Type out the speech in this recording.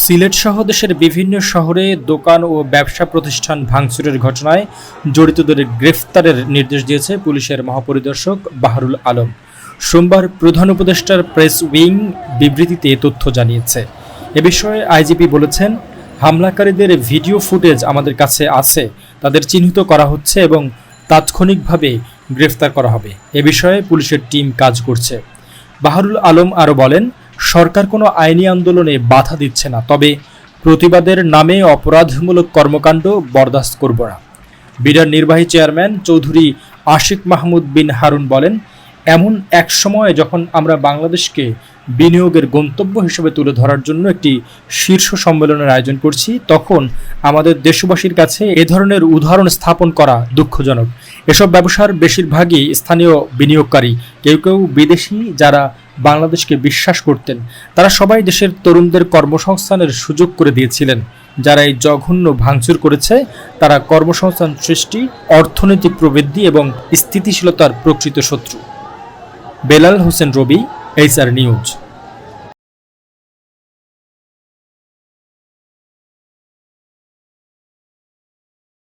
সিলেট সহ দেশের বিভিন্ন শহরে দোকান ও ব্যবসা প্রতিষ্ঠান ভাঙচুরের ঘটনায় জড়িতদের গ্রেফতারের নির্দেশ দিয়েছে পুলিশের মহাপরিদর্শক বাহারুল আলম। সোমবার প্রধান উপদেষ্টার প্রেস উইং বিবৃতিতে এ তথ্য জানিয়েছে। এ বিষয়ে আইজিপি বলেছেন, হামলাকারীদের ভিডিও ফুটেজ আমাদের কাছে আছে, তাদের চিহ্নিত করা হচ্ছে এবং তাৎক্ষণিকভাবে গ্রেফতার করা হবে। এ বিষয়ে পুলিশের টিম কাজ করছে। বাহারুল আলম আরও বলেন, সরকার কোনো আইনি আন্দোলনে বাধা দিচ্ছে না, তবে প্রতিবাদের নামে অপরাধমূলক কর্মকাণ্ড বরদাস্ত করব না। বিডার নির্বাহী চেয়ারম্যান চৌধুরী আশিক মাহমুদ বিন হারুন বলেন, এমন এক সময়ে যখন আমরা বাংলাদেশকে বিনিয়োগের গন্তব্য হিসেবে তুলে ধরার জন্য একটি শীর্ষ সম্মেলনের আয়োজন করছি, তখন আমাদের দেশবাসীর কাছে এ ধরনের উদাহরণ স্থাপন করা দুঃখজনক। এসব ব্যবসার বেশিরভাগই স্থানীয় বিনিয়োগকারী, কেউ কেউ বিদেশি, যারা বাংলাদেশকে বিশ্বাস করতেন। তারা সবাই দেশের তরুণদের কর্মসংস্থানের সুযোগ করে দিয়েছিলেন। যারা এই জঘন্য ভাঙচুর করেছে তারা কর্মসংস্থান সৃষ্টি, অর্থনৈতিক প্রবৃদ্ধি এবং স্থিতিশীলতার প্রকৃত শত্রু। বেলাল হোসেন রবি, এইচআর নিউজ।